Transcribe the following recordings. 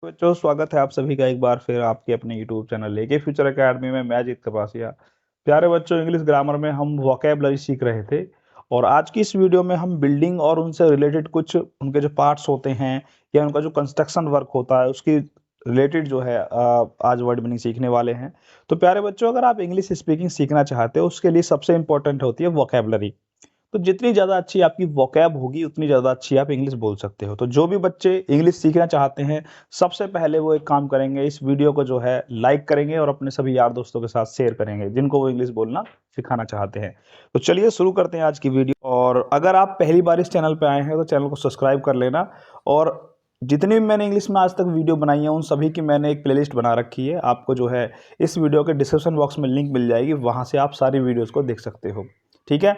बच्चों, स्वागत है आप सभी का एक बार फिर आपके अपने यूट्यूब चैनल लेके फ्यूचर एकेडमी में। मैं अजीत कपासिया। प्यारे बच्चों, इंग्लिश ग्रामर में हम वोकेबलरी सीख रहे थे और आज की इस वीडियो में हम बिल्डिंग और उनसे रिलेटेड कुछ उनके जो पार्ट्स होते हैं या उनका जो कंस्ट्रक्शन वर्क होता है उसकी रिलेटेड जो है आज वर्ड मीनिंग सीखने वाले हैं। तो प्यारे बच्चों, अगर आप इंग्लिश स्पीकिंग सीखना चाहते हो उसके लिए सबसे इंपॉर्टेंट होती है वोकेबलरी। तो जितनी ज़्यादा अच्छी आपकी वोकैब होगी उतनी ज़्यादा अच्छी आप इंग्लिश बोल सकते हो। तो जो भी बच्चे इंग्लिश सीखना चाहते हैं सबसे पहले वो एक काम करेंगे, इस वीडियो को जो है लाइक करेंगे और अपने सभी यार दोस्तों के साथ शेयर करेंगे जिनको वो इंग्लिश बोलना सिखाना चाहते हैं। तो चलिए शुरू करते हैं आज की वीडियो। और अगर आप पहली बार इस चैनल पर आए हैं तो चैनल को सब्सक्राइब कर लेना। और जितनी भी मैंने इंग्लिश में आज तक वीडियो बनाई है उन सभी की मैंने एक प्लेलिस्ट बना रखी है। आपको जो है इस वीडियो के डिस्क्रिप्शन बॉक्स में लिंक मिल जाएगी, वहाँ से आप सारी वीडियोज़ को देख सकते हो। ठीक है।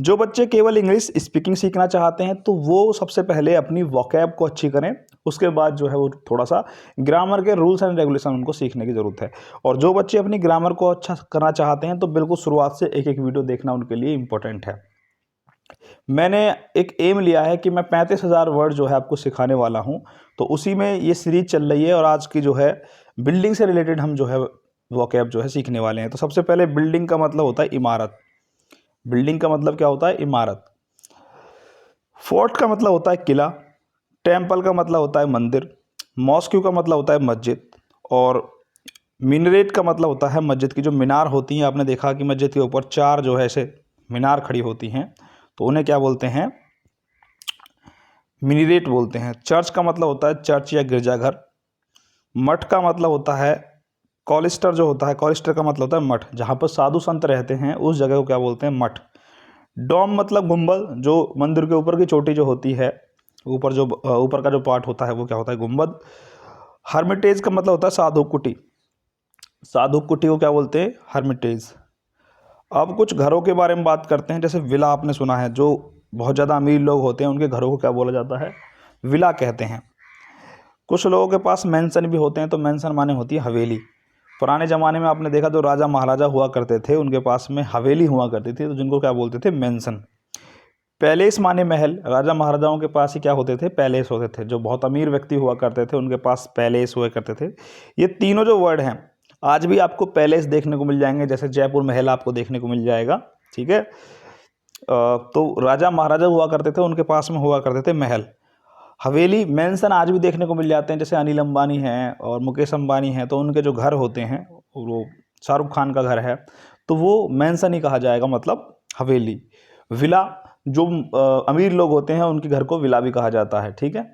जो बच्चे केवल इंग्लिश स्पीकिंग सीखना चाहते हैं तो वो सबसे पहले अपनी वोकैब को अच्छी करें, उसके बाद जो है वो थोड़ा सा ग्रामर के रूल्स एंड रेगुलेशन उनको सीखने की ज़रूरत है। और जो बच्चे अपनी ग्रामर को अच्छा करना चाहते हैं तो बिल्कुल शुरुआत से एक एक वीडियो देखना उनके लिए इंपॉर्टेंट है। मैंने एक एम लिया है कि मैं 35,000 वर्ड जो है आपको सिखाने वाला हूँ, तो उसी में ये सीरीज चल रही है और आज की जो है बिल्डिंग से रिलेटेड हम जो है वोकैब जो है सीखने वाले हैं। तो सबसे पहले बिल्डिंग का मतलब होता है इमारत। बिल्डिंग का मतलब क्या होता है? इमारत। फोर्ट का मतलब होता है किला। टेम्पल का मतलब होता है मंदिर। मॉस्क्यू का मतलब होता है मस्जिद। और मिनरेट का मतलब होता है मस्जिद की जो मीनार होती हैं। आपने देखा कि मस्जिद के ऊपर चार जो है ऐसे मीनार खड़ी होती हैं, तो उन्हें क्या बोलते हैं? मिनरेट बोलते हैं। चर्च का मतलब होता है चर्च या गिरजाघर। मठ का मतलब होता है कॉलिस्टर, जो होता है कॉलिस्टर का मतलब होता है मठ, जहाँ पर साधु संत रहते हैं उस जगह को क्या बोलते हैं? मठ। डोम मतलब गुंबद, जो मंदिर के ऊपर की चोटी जो होती है, ऊपर का जो पार्ट होता है वो क्या होता है? गुंबद। हर्मिटेज का मतलब होता है साधु कुटी। साधु कुटी को क्या बोलते हैं? हर्मिटेज। अब कुछ घरों के बारे में बात करते हैं। जैसे विला आपने सुना है, जो बहुत ज़्यादा अमीर लोग होते हैं उनके घरों को क्या बोला जाता है? विला कहते हैं। कुछ लोगों के पास मेंशन भी होते हैं, तो मेंशन माने होती है हवेली। पुराने ज़माने में आपने देखा जो राजा महाराजा हुआ करते थे उनके पास में हवेली हुआ करती थी, तो जिनको क्या बोलते थे? मेंशन। पैलेस माने महल। राजा महाराजाओं के पास ही क्या होते थे? पैलेस होते थे। जो बहुत अमीर व्यक्ति हुआ करते थे उनके पास पैलेस हुआ करते थे। ये तीनों जो वर्ड हैं आज भी आपको पैलेस देखने को मिल जाएंगे, जैसे जयपुर महल आपको देखने को मिल जाएगा। ठीक है। तो राजा महाराजा हुआ करते थे उनके पास में हुआ करते थे महल। हवेली मेंशन आज भी देखने को मिल जाते हैं, जैसे अनिल अंबानी हैं और मुकेश अंबानी हैं, तो उनके जो घर होते हैं, वो शाहरुख खान का घर है तो वो मेंशन ही कहा जाएगा, मतलब हवेली। विला, जो अमीर लोग होते हैं उनके घर को विला भी कहा जाता है। ठीक है।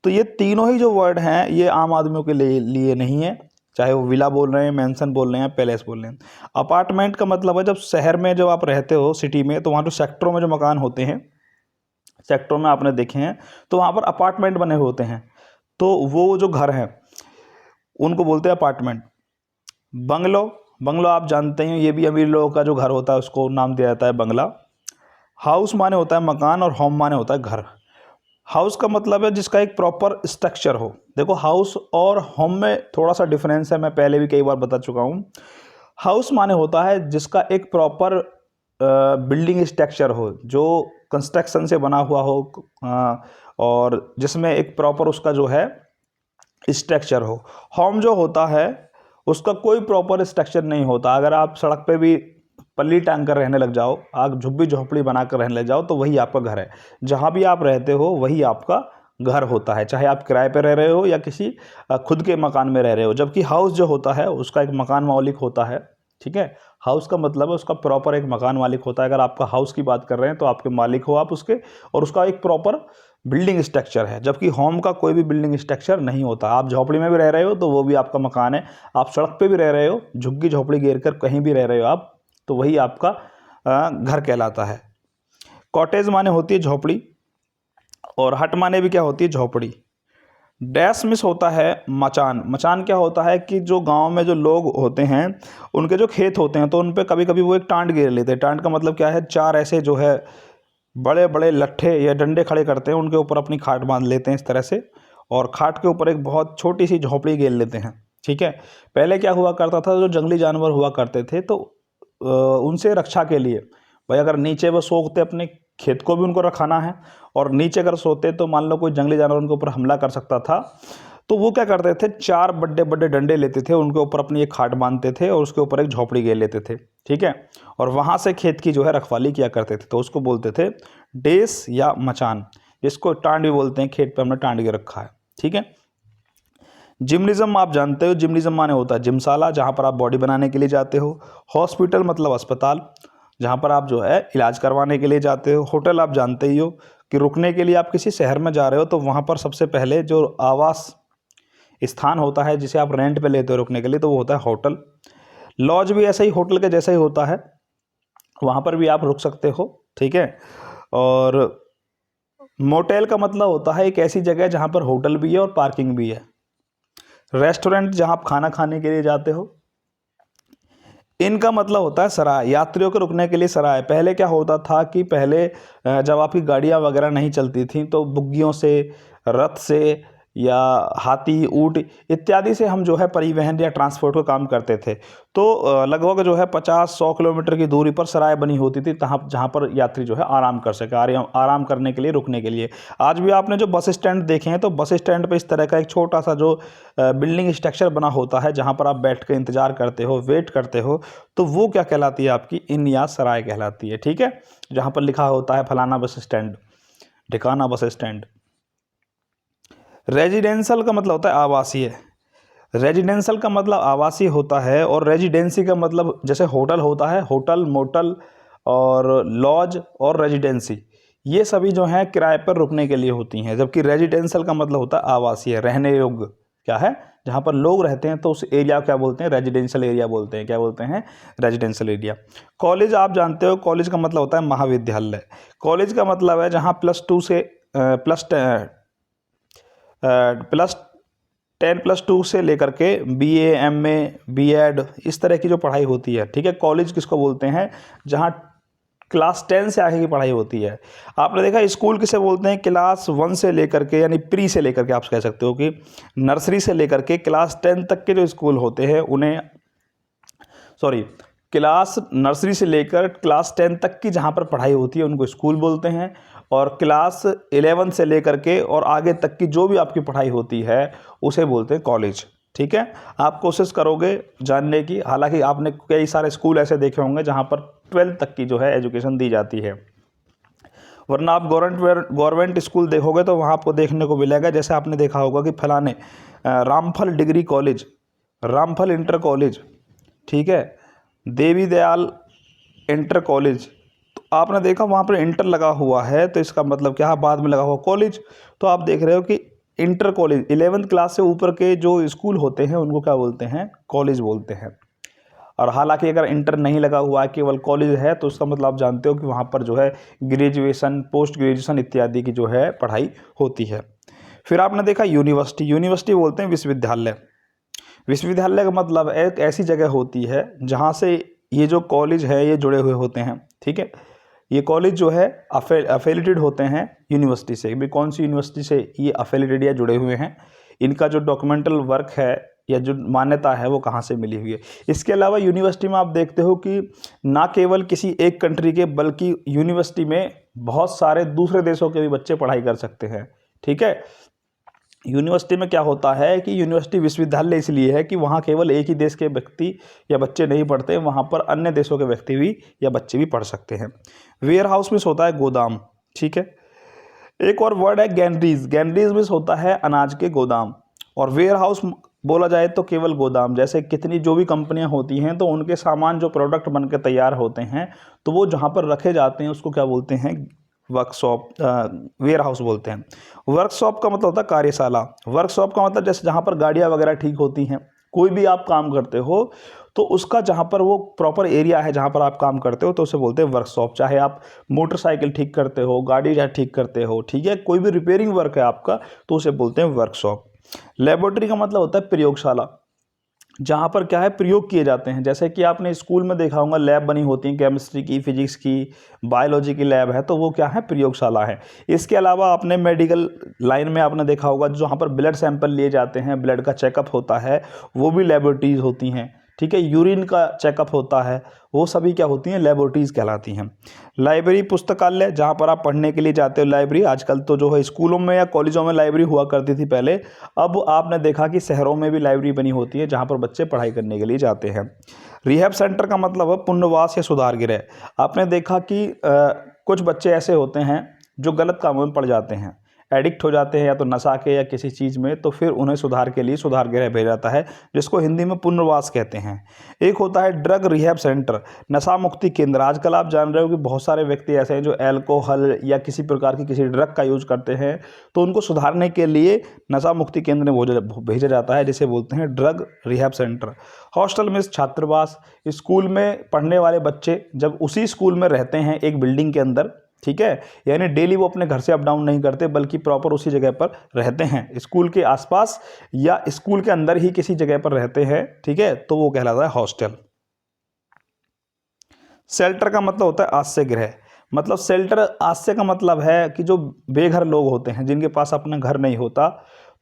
तो ये तीनों ही जो वर्ड हैं ये आम आदमियों के लिए नहीं है, चाहे वो विला बोल रहे हैं, मेंशन बोल रहे हैं, पैलेस बोल रहे हैं। अपार्टमेंट का मतलब है जब शहर में जब आप रहते हो सिटी में, तो वहाँ जो सेक्टरों में जो मकान होते हैं, सेक्टरों में आपने देखे हैं, तो वहाँ पर अपार्टमेंट बने होते हैं, तो वो जो घर हैं उनको बोलते हैं अपार्टमेंट। बंगलो, बंगलो आप जानते हैं ये भी अमीर लोगों का जो घर होता है उसको नाम दिया जाता है बंगला। हाउस माने होता है मकान और होम माने होता है घर। हाउस का मतलब है जिसका एक प्रॉपर स्ट्रक्चर हो। देखो, हाउस और होम में थोड़ा सा डिफरेंस है, मैं पहले भी कई बार बता चुका हूँ। हाउस माने होता है जिसका एक प्रॉपर बिल्डिंग स्ट्रक्चर हो, जो कंस्ट्रक्शन से बना हुआ हो, और जिसमें एक प्रॉपर उसका जो है स्ट्रक्चर हो। होम जो होता है उसका कोई प्रॉपर स्ट्रक्चर नहीं होता। अगर आप सड़क पे भी पल्ली टांग कर रहने लग जाओ, आप झुग्गी झोपड़ी बना कर रहने लग जाओ, तो वही आपका घर है। जहाँ भी आप रहते हो वही आपका घर होता है, चाहे आप किराए पे रह रहे हो या किसी खुद के मकान में रह रहे हो। जबकि हाउस जो होता है उसका एक मकान मालिक होता है। ठीक है। हाउस का मतलब है उसका प्रॉपर एक मकान मालिक होता है। अगर आपका हाउस की बात कर रहे हैं तो आपके मालिक हो आप उसके, और उसका एक प्रॉपर बिल्डिंग स्ट्रक्चर है। जबकि होम का कोई भी बिल्डिंग स्ट्रक्चर नहीं होता। आप झोपड़ी में भी रह रहे हो तो वो भी आपका मकान है। आप सड़क पे भी रह रहे हो, झुग्गी झोपड़ी घेर कर कहीं भी रह रहे हो आप, तो वही आपका घर कहलाता है। कॉटेज माने होती है झोपड़ी, और हट माने भी क्या होती है? झोपड़ी। डैश मिस होता है मचान। मचान क्या होता है कि जो गांव में जो लोग होते हैं उनके जो खेत होते हैं तो उन पे कभी कभी वो एक टांट घेर लेते हैं। टांट का मतलब क्या है? चार ऐसे जो है बड़े बड़े लट्ठे या डंडे खड़े करते हैं, उनके ऊपर अपनी खाट बांध लेते हैं इस तरह से, और खाट के ऊपर एक बहुत छोटी सी झोपड़ी घेर लेते हैं। ठीक है। पहले क्या हुआ करता था, जो जंगली जानवर हुआ करते थे तो उनसे रक्षा के लिए, भाई अगर नीचे वो सोते अपने खेत को भी उनको रखाना है, और नीचे अगर सोते तो मान लो कोई जंगली जानवर उनके ऊपर हमला कर सकता था, तो वो क्या करते थे, 4 बड़े बड़े डंडे लेते थे, उनके ऊपर अपनी एक खाट बांधते थे और उसके ऊपर एक झोपड़ी घेर लेते थे, ठीक है, और वहाँ से खेत की जो है रखवाली किया करते थे। तो उसको बोलते थे डेस या मचान, जिसको टांड भी बोलते हैं, खेत पे हमने टांड के रखा है, ठीक है। जिम्निज्म आप जानते हो, जिम्निज्म माने होता है जिमशाला, जहाँ पर आप बॉडी बनाने के लिए जाते हो। हॉस्पिटल मतलब अस्पताल, जहाँ पर आप जो है इलाज करवाने के लिए जाते हो। होटल आप जानते ही हो कि रुकने के लिए आप किसी शहर में जा रहे हो तो वहाँ पर सबसे पहले जो आवास स्थान होता है जिसे आप रेंट पे लेते हो रुकने के लिए, तो वो होता है होटल। लॉज भी ऐसा ही होटल के जैसा ही होता है, वहाँ पर भी आप रुक सकते हो, ठीक है। और मोटेल का मतलब होता है एक ऐसी जगह जहाँ पर होटल भी है और पार्किंग भी है। रेस्टोरेंट जहाँ आप खाना खाने के लिए जाते हो। इनका मतलब होता है सराय, यात्रियों के रुकने के लिए सराय। पहले क्या होता था कि पहले जब आपकी गाड़ियाँ वगैरह नहीं चलती थी तो बुग्गियों से, रथ से या हाथी, ऊँट इत्यादि से हम जो है परिवहन या ट्रांसपोर्ट का काम करते थे। तो लगभग जो है 50-100 किलोमीटर की दूरी पर सराय बनी होती थी, जहाँ पर यात्री जो है आराम कर सके, आराम करने के लिए, रुकने के लिए। आज भी आपने जो बस स्टैंड देखे हैं तो बस स्टैंड पे इस तरह का एक छोटा सा जो बिल्डिंग स्ट्रक्चर बना होता है जहाँ पर आप बैठ के इंतजार करते हो, वेट करते हो, तो वो क्या कहलाती है आपकी इन या सराय कहलाती है, ठीक है। जहाँ पर लिखा होता है फलाना bus stand, ढिकाना bus stand. Residential का मतलब होता है आवासीय। रेजिडेंशियल का मतलब आवासीय होता है, और रेजिडेंसी का मतलब जैसे होटल होता है, होटल, मोटल और लॉज और रेजिडेंसी, ये सभी जो हैं किराए पर रुकने के लिए होती हैं। जबकि रेजिडेंशियल का मतलब होता है आवासीय, रहने योग्य, क्या है, जहाँ पर लोग रहते हैं, तो उस एरिया क्या बोलते हैं, रेजिडेंशियल एरिया बोलते हैं। क्या बोलते हैं, रेजिडेंशियल एरिया। कॉलेज आप जानते हो, कॉलेज का मतलब होता है महाविद्यालय। कॉलेज का मतलब है जहाँ +2 से +10+2 से लेकर के BA, MA, B.Ed इस तरह की जो पढ़ाई होती है, ठीक है। कॉलेज किसको बोलते हैं, जहाँ क्लास 10 से आगे की पढ़ाई होती है। आपने देखा स्कूल किसे बोलते हैं, क्लास 1 से लेकर के, यानी प्री से लेकर के, आप कह सकते हो कि नर्सरी से लेकर के क्लास 10 तक के जो स्कूल होते हैं उन्हें, सॉरी, क्लास नर्सरी से लेकर क्लास 10 तक की जहाँ पर पढ़ाई होती है उनको स्कूल बोलते हैं। और क्लास 11 से लेकर के और आगे तक की जो भी आपकी पढ़ाई होती है उसे बोलते हैं कॉलेज, ठीक है। आप कोशिश करोगे जानने की, हालांकि आपने कई सारे स्कूल ऐसे देखे होंगे जहाँ पर 12 तक की जो है एजुकेशन दी जाती है, वरना आप गवर्नमेंट स्कूल देखोगे तो वहाँ आपको देखने को मिलेगा, जैसे आपने देखा होगा कि फलाने रामफल डिग्री कॉलेज, रामफल इंटर कॉलेज, ठीक है, देवी दयाल इंटर कॉलेज। तो आपने देखा वहाँ पर इंटर लगा हुआ है, तो इसका मतलब क्या है, बाद में लगा हुआ कॉलेज। तो आप देख रहे हो कि इंटर कॉलेज 11th क्लास से ऊपर के जो स्कूल होते हैं उनको क्या बोलते हैं, कॉलेज बोलते हैं। और हालांकि अगर इंटर नहीं लगा हुआ है, केवल कॉलेज है, तो उसका मतलब आप जानते हो कि वहाँ पर जो है ग्रेजुएशन, पोस्ट ग्रेजुएशन इत्यादि की जो है पढ़ाई होती है। फिर आपने देखा यूनिवर्सिटी, यूनिवर्सिटी बोलते हैं विश्वविद्यालय। विश्वविद्यालय का मतलब एक ऐसी जगह होती है जहाँ से ये जो कॉलेज है ये जुड़े हुए होते हैं, ठीक है। ये कॉलेज जो है अफिलिएटेड होते हैं यूनिवर्सिटी से, भी कौन सी यूनिवर्सिटी से ये अफिलिएटेड या जुड़े हुए हैं, इनका जो डॉक्यूमेंटल वर्क है या जो मान्यता है वो कहाँ से मिली हुई है। इसके अलावा यूनिवर्सिटी में आप देखते हो कि ना केवल किसी एक कंट्री के, बल्कि यूनिवर्सिटी में बहुत सारे दूसरे देशों के भी बच्चे पढ़ाई कर सकते हैं, ठीक है। यूनिवर्सिटी में क्या होता है कि यूनिवर्सिटी विश्वविद्यालय इसलिए है कि वहाँ केवल एक ही देश के व्यक्ति या बच्चे नहीं पढ़ते, वहाँ पर अन्य देशों के व्यक्ति भी या बच्चे भी पढ़ सकते हैं। वेयर हाउस में होता है गोदाम, ठीक है। एक और वर्ड है गैनरीज, गैनरीज में होता है अनाज के गोदाम। और वेयर हाउस बोला जाए तो केवल गोदाम, जैसे कितनी जो भी कंपनियां होती हैं तो उनके सामान जो प्रोडक्ट बन के तैयार होते हैं तो वो जहाँ पर रखे जाते हैं उसको क्या बोलते हैं, वर्कशॉप, वेयर हाउस बोलते हैं। वर्कशॉप का मतलब होता है कार्यशाला। वर्कशॉप का मतलब जैसे जहाँ पर गाड़ियाँ वगैरह ठीक होती हैं, कोई भी आप काम करते हो तो उसका जहाँ पर वो प्रॉपर एरिया है जहाँ पर आप काम करते हो तो उसे बोलते हैं वर्कशॉप। चाहे आप मोटरसाइकिल ठीक करते हो, गाड़ी या ठीक करते हो, ठीक है, कोई भी रिपेयरिंग वर्क है आपका तो उसे बोलते हैं वर्कशॉप। लेबोरेटरी का मतलब होता है प्रयोगशाला, जहाँ पर क्या है प्रयोग किए जाते हैं। जैसे कि आपने स्कूल में देखा होगा लैब बनी होती है, केमिस्ट्री की, फिजिक्स की, बायोलॉजी की लैब है, तो वो क्या है, प्रयोगशाला है। इसके अलावा आपने मेडिकल लाइन में आपने देखा होगा जहाँ पर ब्लड सैंपल लिए जाते हैं, ब्लड का चेकअप होता है, वो भी लेबोरेटरीज होती हैं, ठीक है, यूरिन का चेकअप होता है, वो सभी क्या होती हैं, लेबोरेटरीज़ कहलाती हैं। लाइब्रेरी पुस्तकालय, जहाँ पर आप पढ़ने के लिए जाते हो लाइब्रेरी, आजकल तो जो है स्कूलों में या कॉलेजों में लाइब्रेरी हुआ करती थी पहले, अब आपने देखा कि शहरों में भी लाइब्रेरी बनी होती है जहाँ पर बच्चे पढ़ाई करने के लिए जाते हैं। रिहैब सेंटर का मतलब है पुनर्वास या सुधार गृह। आपने देखा कि कुछ बच्चे ऐसे होते हैं जो गलत कामों में पड़ जाते हैं, एडिक्ट हो जाते हैं या तो नशा के या किसी चीज़ में, तो फिर उन्हें सुधार के लिए सुधार गृह भेजा जाता है, जिसको हिंदी में पुनर्वास कहते हैं। एक होता है ड्रग रिहैब सेंटर, नशा मुक्ति केंद्र। आजकल आप जान रहे हो कि बहुत सारे व्यक्ति ऐसे हैं जो अल्कोहल या किसी प्रकार की किसी ड्रग का यूज करते हैं, तो उनको सुधारने के लिए नशा मुक्ति केंद्र में भेजा जाता है, जिसे बोलते हैं ड्रग रिहैब सेंटर। हॉस्टल में छात्रावास, स्कूल में पढ़ने वाले बच्चे जब उसी स्कूल में रहते हैं एक बिल्डिंग के अंदर, ठीक है, यानी डेली वो अपने घर से अप डाउन नहीं करते बल्कि प्रॉपर उसी जगह पर रहते हैं, स्कूल के आसपास या स्कूल के अंदर ही किसी जगह पर रहते हैं, ठीक है, तो वो कहलाता है हॉस्टल। शेल्टर का मतलब होता है आश्रय गृह। मतलब शेल्टर, आश्रय का मतलब है कि जो बेघर लोग होते हैं, जिनके पास अपना घर नहीं होता,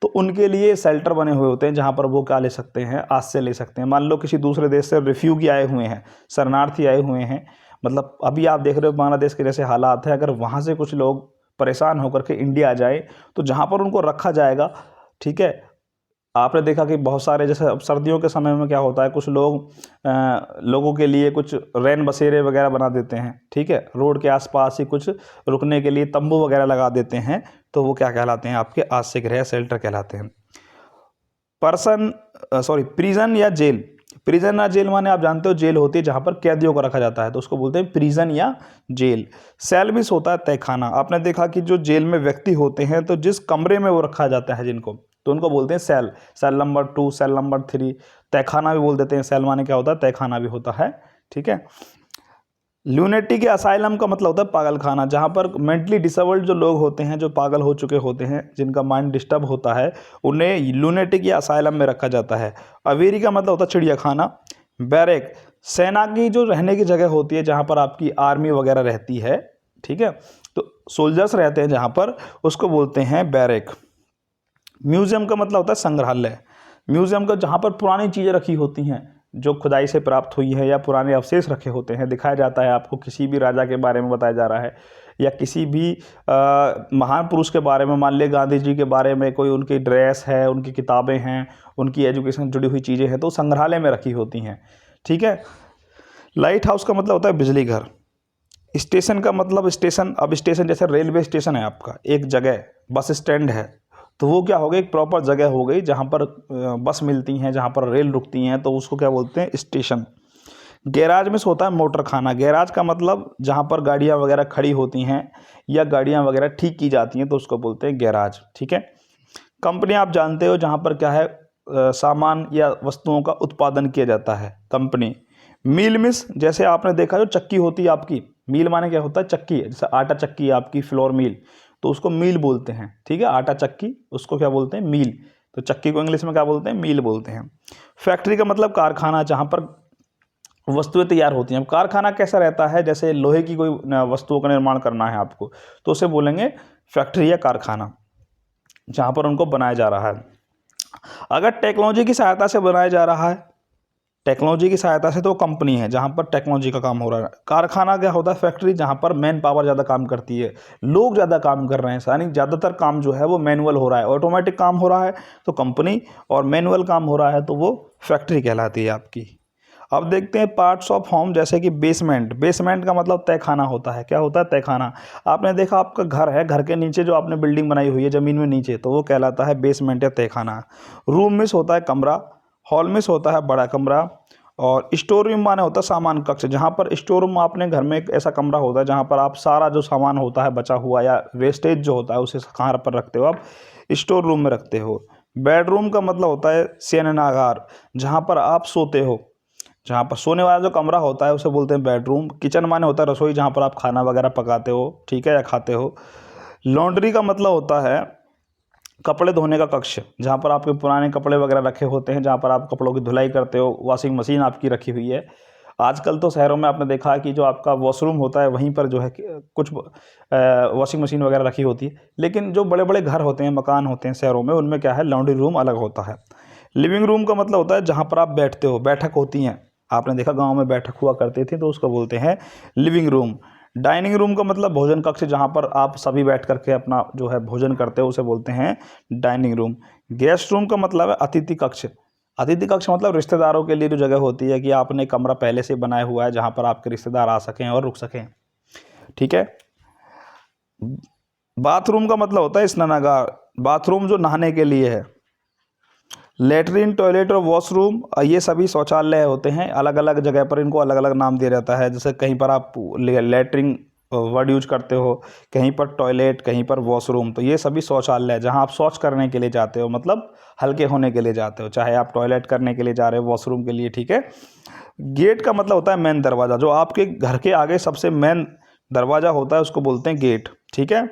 तो उनके लिए शेल्टर बने हुए होते हैं जहाँ पर वो क्या ले सकते हैं, आश्रय ले सकते हैं। मान लो किसी दूसरे देश से रिफ्यूजी आए हुए हैं, शरणार्थी आए हुए हैं, मतलब अभी आप देख रहे हो बांग्लादेश के जैसे हालात है, अगर वहाँ से कुछ लोग परेशान होकर के इंडिया आ जाए तो जहाँ पर उनको रखा जाएगा, ठीक है, आपने देखा कि बहुत सारे जैसे अब सर्दियों के समय में क्या होता है, कुछ लोग लोगों के लिए कुछ रैन बसेरे वगैरह बना देते हैं, ठीक है, रोड के आसपास ही कुछ रुकने के लिए तंबू वगैरह लगा देते हैं, तो वो क्या कहलाते हैं, आपके आश्रय गृह, शेल्टर कहलाते हैं। प्रिजन या जेल। प्रिजन या जेल माने आप जानते हो जेल होती है जहाँ पर कैदियों को रखा जाता है, तो उसको बोलते हैं प्रिजन या जेल। सेल मिस होता है तहखाना। आपने देखा कि जो जेल में व्यक्ति होते हैं तो जिस कमरे में वो रखा जाता है जिनको, तो उनको बोलते हैं cell. Cell number 2, cell number 3, तहखाना भी बोल देते हैं। सेल माने क्या होता है, तहखाना भी होता है, ठीक है। ल्यूनेटिक या असाइलम का मतलब होता है पागल खाना, जहाँ पर मेंटली डिसेबल्ड जो लोग होते हैं, जो पागल हो चुके होते हैं, जिनका माइंड डिस्टर्ब होता है, उन्हें ल्यूनेटिक या असाइलम में रखा जाता है। अवेरी का मतलब होता है चिड़िया खाना। बैरक, सेना की जो रहने की जगह होती है जहाँ पर आपकी आर्मी वगैरह रहती है, ठीक है, तो सोल्जर्स रहते हैं जहाँ पर, उसको बोलते हैं बैरक। म्यूजियम का मतलब होता है संग्रहालय। म्यूजियम का जहाँ पर पुरानी चीज़ें रखी होती हैं जो खुदाई से प्राप्त हुई है या पुराने अवशेष रखे होते हैं, दिखाया जाता है आपको, किसी भी राजा के बारे में बताया जा रहा है या किसी भी महान पुरुष के बारे में, मान लिया गांधी जी के बारे में, कोई उनकी ड्रेस है, उनकी किताबें हैं, उनकी एजुकेशन जुड़ी हुई चीज़ें हैं, तो संग्रहालय में रखी होती हैं, ठीक है। लाइट हाउस का मतलब होता है बिजली घर। स्टेशन का मतलब स्टेशन, अब स्टेशन जैसे रेलवे स्टेशन है आपका, एक जगह बस स्टैंड है, तो वो क्या हो गई, एक प्रॉपर जगह हो गई जहाँ पर बस मिलती हैं, जहाँ पर रेल रुकती हैं, तो उसको क्या बोलते हैं, स्टेशन। गैराज में से होता है मोटर खाना। गैराज का मतलब जहाँ पर गाड़ियाँ वगैरह खड़ी होती हैं या गाड़ियाँ वगैरह ठीक की जाती हैं, तो उसको बोलते हैं गैराज, ठीक है। कंपनी आप जानते हो जहाँ पर क्या है, सामान या वस्तुओं का उत्पादन किया जाता है, कंपनी। मील मिस, जैसे आपने देखा जो चक्की होती है आपकी, मील माने क्या होता है, चक्की, जैसे आटा चक्की है आपकी, फ्लोर मिल, तो उसको मील बोलते हैं, ठीक है। आटा चक्की, उसको क्या बोलते हैं, मील। तो चक्की को इंग्लिश में क्या बोलते हैं, मील बोलते हैं। फैक्ट्री का मतलब कारखाना, जहाँ पर वस्तुएं तैयार होती हैं। अब कारखाना कैसा रहता है, जैसे लोहे की कोई वस्तुओं का निर्माण करना है आपको, तो उसे बोलेंगे फैक्ट्री या कारखाना, जहाँ पर उनको बनाया जा रहा है। अगर टेक्नोलॉजी की सहायता से बनाया जा रहा है, टेक्नोलॉजी की सहायता से, तो कंपनी है जहाँ पर टेक्नोलॉजी का काम हो रहा है। कारखाना क्या होता है, फैक्ट्री, जहाँ पर मैन पावर ज़्यादा काम करती है, लोग ज़्यादा काम कर रहे हैं, यानी ज़्यादातर काम जो है वो मैनुअल हो रहा है, ऑटोमेटिक काम हो रहा है तो कंपनी, और मैनुअल काम हो रहा है तो वो फैक्ट्री कहलाती है आपकी। अब देखते हैं पार्ट्स ऑफ होम, जैसे कि बेसमेंट। बेसमेंट का मतलब तहखाना होता है। क्या होता है, तहखाना। आपने देखा आपका घर है, घर के नीचे जो आपने बिल्डिंग बनाई हुई है ज़मीन में नीचे, तो वो कहलाता है बेसमेंट या तहखाना। रूम मिस होता है कमरा। हॉल मिस होता है बड़ा कमरा। और स्टोर रूम माने होता है सामान कक्ष, जहाँ पर स्टोर रूम, आपने घर में एक ऐसा कमरा होता है जहाँ पर आप सारा जो सामान होता है बचा हुआ या वेस्टेज जो होता है उसे कहाँ पर रखते हो, आप स्टोर रूम में रखते हो। बेडरूम का मतलब होता है शयनागार, जहाँ पर आप सोते हो, जहाँ पर सोने वाला जो कमरा होता है उसे बोलते हैं बेडरूम। किचन माने होता है रसोई, जहाँ पर आप खाना वगैरह पकाते हो, ठीक है, या खाते हो। लॉन्ड्री का मतलब होता है कपड़े धोने का कक्ष, जहाँ पर आपके पुराने कपड़े वगैरह रखे होते हैं, जहाँ पर आप कपड़ों की धुलाई करते हो। वॉशिंग मशीन आपकी रखी हुई है। आजकल तो शहरों में आपने देखा है कि जो आपका वॉशरूम होता है वहीं पर जो है कुछ वॉशिंग मशीन वगैरह रखी होती है, लेकिन जो बड़े बड़े घर होते हैं, मकान होते हैं शहरों में, उनमें क्या है, लॉन्ड्री रूम अलग होता है। लिविंग रूम का मतलब होता है जहाँ पर आप बैठते हो, बैठक होती हैं, आपने देखा गांव में बैठक हुआ करती थी तो उसको बोलते हैं लिविंग रूम। डाइनिंग रूम का मतलब भोजन कक्ष, जहाँ पर आप सभी बैठ करके अपना जो है भोजन करते हो उसे बोलते हैं डाइनिंग रूम। गेस्ट रूम का मतलब है अतिथि कक्ष। अतिथि कक्ष मतलब रिश्तेदारों के लिए जो जगह होती है कि आपने कमरा पहले से बनाया हुआ है जहाँ पर आपके रिश्तेदार आ सकें और रुक सकें, ठीक है। बाथरूम का मतलब होता है स्नानागार, बाथरूम जो नहाने के लिए है। लेटरिन, टॉयलेट और वॉशरूम ये सभी शौचालय होते हैं, अलग अलग जगह पर इनको अलग अलग नाम दिया जाता है। जैसे कहीं पर आप लेटरिन वर्ड यूज करते हो, कहीं पर टॉयलेट, कहीं पर वॉशरूम, तो ये सभी शौचालय जहाँ आप शौच करने के लिए जाते हो, मतलब हल्के होने के लिए जाते हो, चाहे आप टॉयलेट करने के लिए जा रहे हो, वॉशरूम के लिए, ठीक है। गेट का मतलब होता है मेन दरवाज़ा, जो आपके घर के आगे सबसे मेन दरवाज़ा होता है उसको बोलते हैं गेट, ठीक है।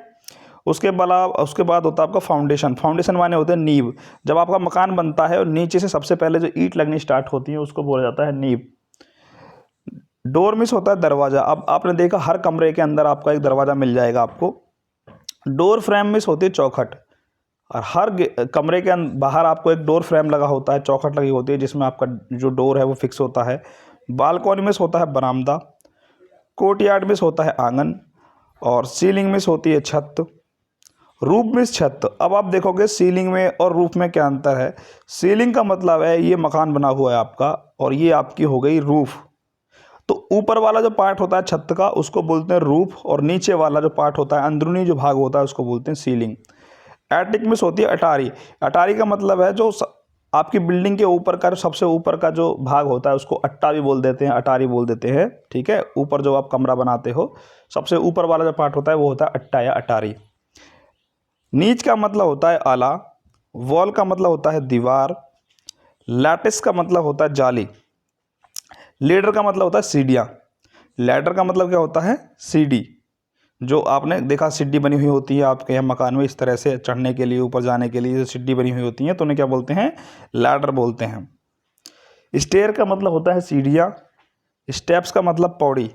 उसके बाद होता है आपका फाउंडेशन। फाउंडेशन माने होते हैं नींव। जब आपका मकान बनता है और नीचे से सबसे पहले जो ईंट लगनी स्टार्ट होती है उसको बोला जाता है नींव। डोर मिस होता है दरवाज़ा। अब आपने देखा हर कमरे के अंदर आपका एक दरवाज़ा मिल जाएगा आपको। डोर फ्रेम मिस होती है चौखट, और हर कमरे के बाहर आपको एक डोर फ्रेम लगा होता है, चौखट लगी होती है जिसमें आपका जो डोर है वो फिक्स होता है। बालकॉनी मिस होता है बरामदा। कोर्टयार्ड मिस होता है आंगन, और सीलिंग मिस होती है छत। रूफ मिस छत। अब आप देखोगे सीलिंग में और रूफ में क्या अंतर है। सीलिंग का मतलब है ये मकान बना हुआ है आपका, और ये आपकी हो गई रूफ। तो ऊपर वाला जो पार्ट होता है छत का उसको बोलते हैं रूफ, और नीचे वाला जो पार्ट होता है अंदरूनी जो भाग होता है उसको बोलते हैं सीलिंग। एटिक मिस होती है अटारी। अटारी का मतलब है जो आपकी बिल्डिंग के ऊपर का, सबसे ऊपर का जो भाग होता है उसको अट्टा भी बोल देते हैं, अटारी बोल देते हैं, ठीक है। ऊपर जो आप कमरा बनाते हो सबसे ऊपर वाला जो पार्ट होता है वो होता है अट्टा या अटारी। नीच का मतलब होता है आला। वॉल का मतलब होता है दीवार। लैटिस का मतलब होता है जाली। लेडर का मतलब होता है सीढ़ियाँ। लैडर का मतलब क्या होता है, सीढ़ी। जो आपने देखा सीढ़ी बनी हुई होती है आपके यहाँ मकान में, इस तरह से चढ़ने के लिए, ऊपर जाने के लिए जो सीढ़ी बनी हुई होती है तो उन्हें क्या बोलते हैं, लैडर बोलते हैं। स्टेयर का मतलब होता है सीढ़ियाँ। स्टेप्स का मतलब पौड़ी।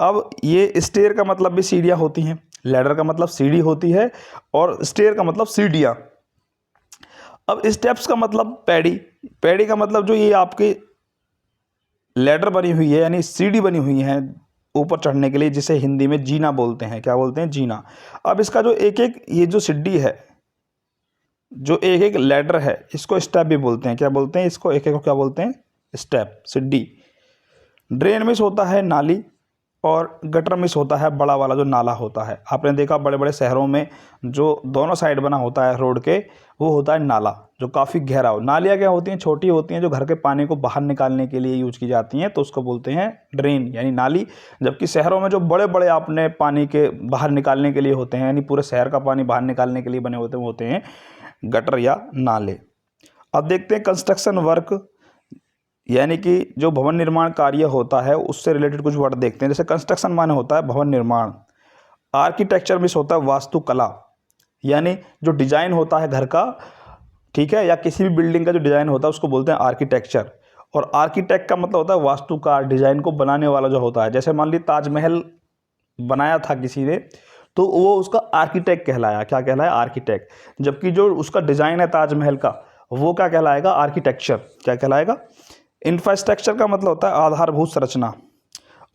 अब ये स्टेयर का मतलब भी सीढ़ियाँ होती हैं, लैडर का मतलब सीढ़ी होती है, और स्टेयर का मतलब सीढ़ियाँ। अब स्टेप्स का मतलब पैड़ी। पैड़ी का मतलब जो ये आपकी लैडर बनी हुई है यानी सीढ़ी बनी हुई है ऊपर चढ़ने के लिए, जिसे हिंदी में जीना बोलते हैं। क्या बोलते हैं, जीना। अब इसका जो एक एक ये जो सीढ़ी है, जो एक एक लैडर है, इसको स्टेप भी बोलते हैं। क्या बोलते हैं इसको, एक एक को क्या बोलते हैं, स्टेप, सीढ़ी। ड्रेन मिस होता है नाली, और गटर मिस होता है बड़ा वाला जो नाला होता है। आपने देखा बड़े बड़े शहरों में जो दोनों साइड बना होता है रोड के, वो होता है नाला, जो काफ़ी गहरा हो। नालियाँ क्या होती हैं, छोटी होती हैं, जो घर के पानी को बाहर निकालने के लिए यूज की जाती हैं, तो उसको बोलते हैं ड्रेन यानी नाली। जबकि शहरों में जो बड़े बड़े आपने पानी के बाहर निकालने के लिए होते हैं, यानी पूरे शहर का पानी बाहर निकालने के लिए बने होते हैं, वो होते हैं गटर या नाले। अब देखते हैं कंस्ट्रक्शन वर्क, यानी कि जो भवन निर्माण कार्य होता है उससे रिलेटेड कुछ वर्ड देखते हैं। जैसे कंस्ट्रक्शन माने होता है भवन निर्माण। आर्किटेक्चर मिस होता है वास्तुकला, यानी जो डिजाइन होता है घर का, ठीक है, या किसी भी बिल्डिंग का जो डिजाइन होता है उसको बोलते हैं आर्किटेक्चर। और आर्किटेक्ट का मतलब होता है वास्तुकार, डिजाइन को बनाने वाला जो होता है। जैसे मान ली ताजमहल बनाया था किसी ने, तो वो उसका आर्किटेक्ट कहलाया। क्या कहलाया, आर्किटेक्ट। जबकि जो उसका डिजाइन है ताजमहल का, वो क्या कहलाएगा, आर्किटेक्चर। क्या कहलाएगा। इंफ्रास्ट्रक्चर का मतलब होता है आधारभूत संरचना,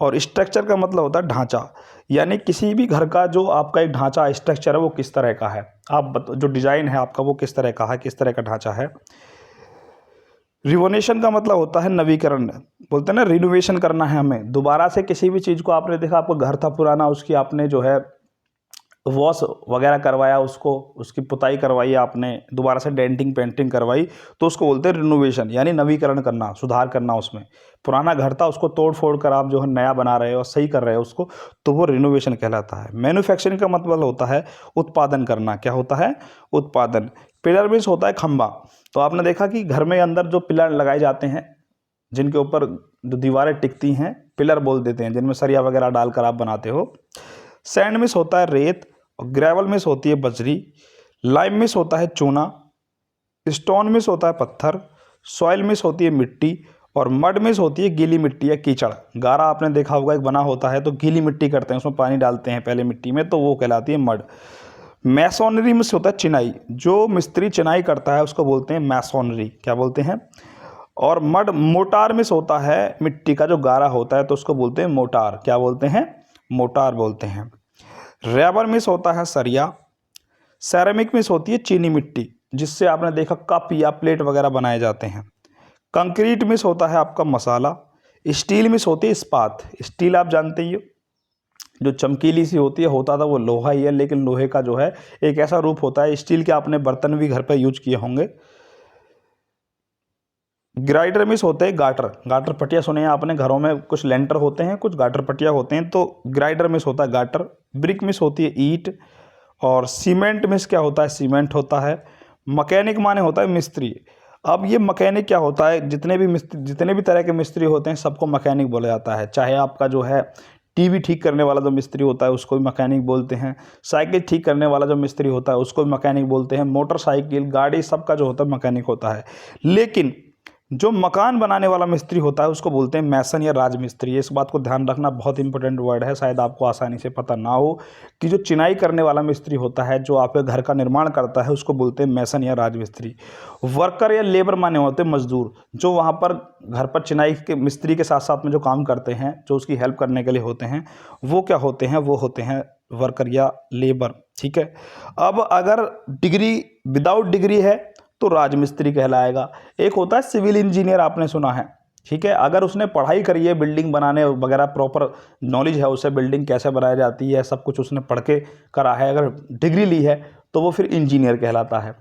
और स्ट्रक्चर का मतलब होता है ढांचा। यानी किसी भी घर का जो आपका एक ढांचा स्ट्रक्चर है वो किस तरह का है, जो डिजाइन है आपका वो किस तरह का है, किस तरह का ढांचा है। रिनोवेशन का मतलब होता है नवीकरण, बोलते हैं ना, रिनोवेशन करना है हमें, दोबारा से किसी भी चीज़ को। आपने देखा आपका घर था पुराना, उसकी आपने जो है वॉश वगैरह करवाया, उसको उसकी पुताई करवाई आपने, दोबारा से डेंटिंग पेंटिंग करवाई, तो उसको बोलते हैं रिनोवेशन, यानी नवीकरण करना, सुधार करना उसमें। पुराना घर था उसको तोड़ फोड़ कर आप जो है नया बना रहे हो और सही कर रहे हो उसको, तो वो रिनोवेशन कहलाता है। मैन्युफैक्चरिंग का मतलब होता है उत्पादन करना। क्या होता है, उत्पादन। पिलर मीन्स होता है खंभा। तो आपने देखा कि घर में अंदर जो पिलर लगाए जाते हैं, जिनके ऊपर जो दीवारें टिकती हैं, पिलर बोल देते हैं, जिनमें सरिया वगैरह डालकर आप बनाते हो। सैंड मिस होता है रेत, और ग्रेवल मिस होती है बजरी। लाइम मिस होता है चूना। स्टोन मिस होता है पत्थर। सॉइल मिस होती है मिट्टी, और मड मिस होती है गीली मिट्टी या कीचड़। गारा आपने देखा होगा एक बना होता है, तो गीली मिट्टी करते हैं, उसमें पानी डालते हैं पहले मिट्टी में, तो वो कहलाती है मड। मैसोनरी में से होता है चिनाई, जो मिस्त्री चिनाई करता है उसको बोलते हैं मैसोनरी, क्या बोलते हैं। और मड मोटार में से होता है मिट्टी का जो गारा होता है तो उसको बोलते हैं मोटार, क्या बोलते हैं, मोटार बोलते हैं। रबर में से होता है सरिया। सेरेमिक में से होती है चीनी मिट्टी, जिससे आपने देखा कप या प्लेट वगैरह बनाए जाते हैं। कंक्रीट में से होता है आपका मसाला। स्टील में से होती है इस्पात, स्टील आप जानते ही हो, जो चमकीली सी होती है, होता था वो लोहा ही है, लेकिन लोहे का जो है एक ऐसा रूप होता है। स्टील के आपने बर्तन भी घर पर यूज किए होंगे। ग्राइडर में से होते हैं गाटर, गाटर पट्टिया सुने हैं आपने, घरों में कुछ लेंटर होते हैं, कुछ गाटर पट्टिया होते हैं, तो ग्राइडर में से होता है गाटर। ब्रिक में से होती है ईंट। और सीमेंट में से क्या होता है, सीमेंट होता है। मैकेनिक माने होता है मिस्त्री। अब ये मैकेनिक क्या होता है, जितने भी तरह के मिस्त्री होते हैं सबको मैकेनिक बोला जाता है। चाहे आपका जो है टीवी ठीक करने वाला जो मिस्त्री होता है उसको भी मैकेनिक बोलते हैं। साइकिल ठीक करने वाला जो मिस्त्री होता है उसको भी मैकेनिक बोलते हैं। मोटरसाइकिल, गाड़ी, सबका जो होता है मैकेनिक होता है। लेकिन जो मकान बनाने वाला मिस्त्री होता है उसको बोलते हैं मैसन या राजमिस्त्री। इस बात को ध्यान रखना, बहुत इंपॉर्टेंट वर्ड है, शायद आपको आसानी से पता ना हो कि जो चिनाई करने वाला मिस्त्री होता है, जो आपके घर का निर्माण करता है, उसको बोलते हैं मैसन या राजमिस्त्री। वर्कर या लेबर माने होते हैं मजदूर, जो वहाँ पर घर पर चिनाई के मिस्त्री के साथ साथ में जो काम करते हैं, जो उसकी हेल्प करने के लिए होते हैं, वो क्या होते हैं, वो होते हैं वर्कर या लेबर। ठीक है। अब अगर डिग्री, विदाउट डिग्री है तो राजमिस्त्री कहलाएगा। एक होता है सिविल इंजीनियर, आपने सुना है, ठीक है। अगर उसने पढ़ाई करी है बिल्डिंग बनाने वगैरह, प्रॉपर नॉलेज है उसे, बिल्डिंग कैसे बनाई जाती है सब कुछ उसने पढ़ के करा है, अगर डिग्री ली है तो वो फिर इंजीनियर कहलाता है।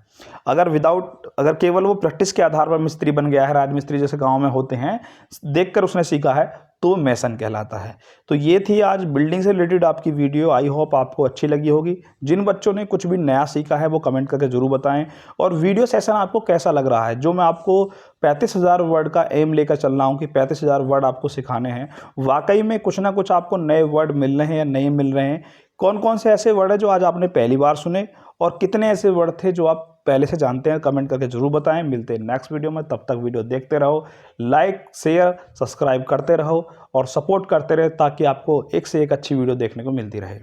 अगर केवल वो प्रैक्टिस के आधार पर मिस्त्री बन गया है, राजमिस्त्री जैसे गांव में होते हैं, देखकर उसने सीखा है, तो वो मैसन कहलाता है। तो ये थी आज बिल्डिंग से रिलेटेड आपकी वीडियो। आई होप आपको अच्छी लगी होगी। जिन बच्चों ने कुछ भी नया सीखा है वो कमेंट करके जरूर बताएं। और वीडियो सेशन आपको कैसा लग रहा है, जो मैं आपको 35,000 वर्ड का एम लेकर चल रहा हूँ कि 35,000 वर्ड आपको सिखाने हैं, वाकई में कुछ ना कुछ आपको नए वर्ड मिल रहे हैं या नहीं मिल रहे हैं। कौन कौन से ऐसे वर्ड है जो आज आपने पहली बार सुने, और कितने ऐसे वर्ड थे जो आप पहले से जानते हैं, कमेंट करके जरूर बताएं। मिलते हैं नेक्स्ट वीडियो में, तब तक वीडियो देखते रहो, लाइक शेयर सब्सक्राइब करते रहो और सपोर्ट करते रहे, ताकि आपको एक से एक अच्छी वीडियो देखने को मिलती रहे।